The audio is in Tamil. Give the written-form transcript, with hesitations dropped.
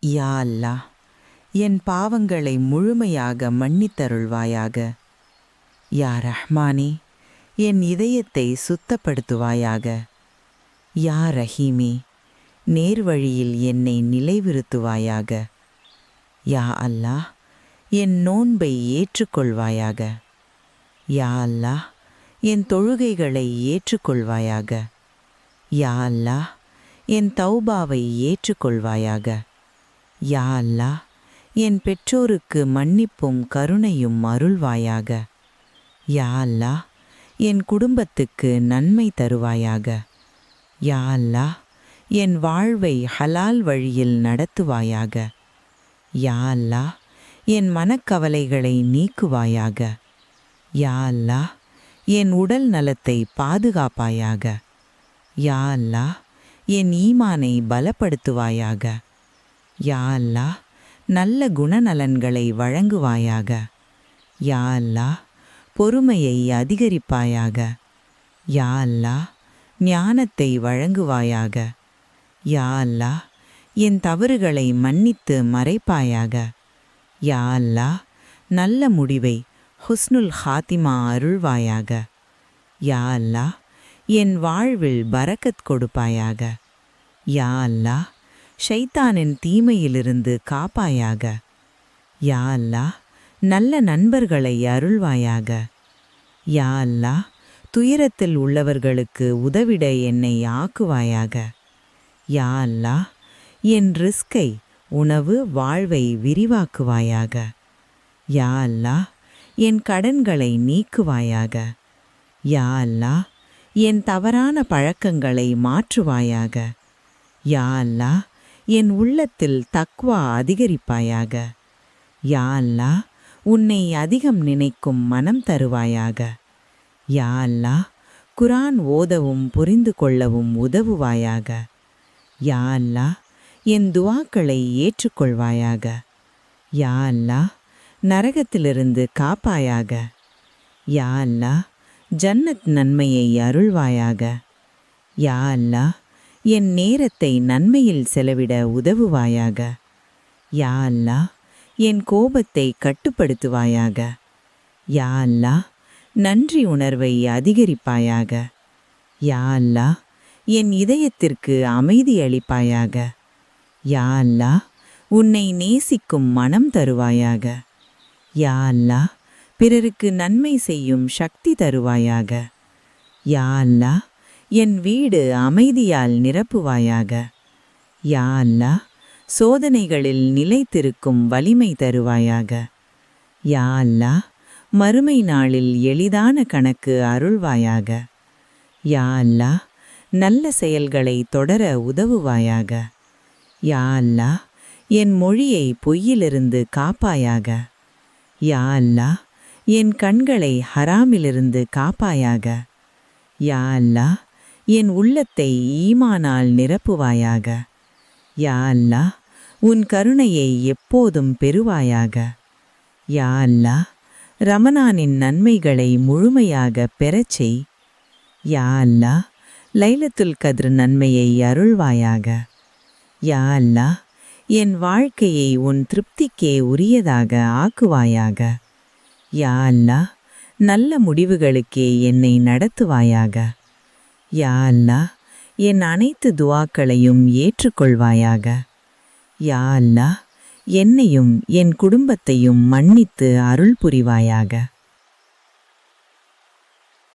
யா அல்லாஹ், என் பாவங்களை முழுமையாக மன்னித்தருள்வாயாக. யா ரஹ்மானே, என் இதயத்தை சுத்தப்படுத்துவாயாக. யா ரஹீமே, நேர்வழியில் என்னை நிலைவிருத்துவாயாக. யா அல்லாஹ், என் நோன்பை ஏற்றுக்கொள்வாயாக. யா அல்லாஹ், என் தொழுகைகளை ஏற்றுக்கொள்வாயாக. யா அல்லாஹ், என் தௌபாவை ஏற்றுக்கொள்வாயாக. யா அல்லாஹ், என் பெற்றோருக்கு மன்னிப்பும் கருணையும் அருள்வாயாக. யா அல்லாஹ், என் குடும்பத்துக்கு நன்மை தருவாயாக. யா அல்லாஹ், என் வாழ்வை ஹலால் வழியில் நடத்துவாயாக. யா அல்லாஹ், என் மனக்கவலைகளை நீக்குவாயாக. யா அல்லாஹ், என் உடல் நலத்தை பாதுகாப்பாயாக. யா அல்லாஹ், என் ஈமானை பலப்படுத்துவாயாக. யா அல்லாஹ், நல்ல குணநலன்களை வழங்குவாயாக. யா அல்லாஹ், பொறுமையை அதிகரிப்பாயாக. யா அல்லாஹ், ஞானத்தை வழங்குவாயாக. யா அல்லாஹ், என் தவறுகளை மன்னித்து மறைப்பாயாக. யா அல்லாஹ், நல்ல முடிவை ஹுஸ்னுல் ஹாத்திமா அருள்வாயாக. யா அல்லாஹ், என் வாழ்வில் பரக்கத் கொடுப்பாயாக. யா அல்லாஹ், ஷைத்தானின் தீமையிலிருந்து காப்பாயாக. யா அல்லாஹ், நல்ல நண்பர்களை அருள்வாயாக. யா அல்லாஹ், துயரத்தில் உள்ளவர்களுக்கு உதவிட என்னை ஆக்குவாயாக. யா அல்லாஹ், என் ரிஸ்கை, உணவு, வாழ்வை விரிவாக்குவாயாக. யா அல்லாஹ், என் கடன்களை நீக்குவாயாக. யா அல்லாஹ், என் தவறான பழக்கங்களை மாற்றுவாயாக. யா அல்லாஹ், என் உள்ளத்தில் தக்வா அதிகரிப்பாயாக. யா அல்லாஹ், உன்னை அதிகம் நினைக்கும் மனம் தருவாயாக. யா அல்லாஹ், குர்ஆன் ஓதவும் புரிந்து கொள்ளவும் உதவுவாயாக. யா அல்லாஹ், என் துஆக்களை ஏற்றுக்கொள்வாயாக. யா அல்லாஹ், நரகத்திலிருந்து காப்பாயாக. யா அல்லாஹ், ஜன்னத் நன்மையை அருள்வாயாக. யா அல்லாஹ், என் நேரத்தை நன்மையில் செலவிட உதவுவாயாக. யா அல்லாஹ், என் கோபத்தை கட்டுப்படுத்துவாயாக. யா அல்லாஹ், நன்றி உணர்வை அதிகரிப்பாயாக. யா அல்லாஹ், என் இதயத்திற்கு அமைதி அளிப்பாயாக. யா அல்லாஹ், உன்னை நேசிக்கும் மனம் தருவாயாக. யா அல்லாஹ், பிறருக்கு நன்மை செய்யும் சக்தி தருவாயாக. யா அல்லாஹ், என் வீடு அமைதியால் நிரப்புவாயாக. யா அல்லாஹ், சோதனைகளில் நிலைத்திருக்கும் வலிமை தருவாயாக. யா அல்லாஹ், மறுமை நாளில் எளிதான கணக்கு அருள்வாயாக. யா அல்லாஹ், நல்ல செயல்களை தொடர உதவுவாயாக. யா அல்லாஹ், என் மொழியை பொய்யிலிருந்து காப்பாயாக. யா அல்லாஹ், என் கண்களை ஹராமிலிருந்து காப்பாயாக. யா அல்லாஹ், என் உள்ளத்தை ஈமானால் நிரப்புவாயாக. யா அல்லாஹ், உன் கருணையை எப்போதும் பெறுவாயாக. யா அல்லாஹ், ரமணானின் நன்மைகளை முழுமையாக பெறச் செய். யா அல்லாஹ், லைலத்துல் கத்ர் நன்மையை அருள்வாயாக. யா அல்லாஹ், என் வாழ்க்கையை உன் திருப்திக்கே உரியதாக ஆக்குவாயாக. யா அல்லாஹ், நல்ல முடிவுகளுக்கே என்னை நடத்துவாயாக. யா அல்லாஹ், என் அனைத்து துஆக்களையும் ஏற்றுக்கொள்வாயாக. யா அல்லாஹ், என்னையும் என் குடும்பத்தையும் மன்னித்து அருள் புரிவாயாக.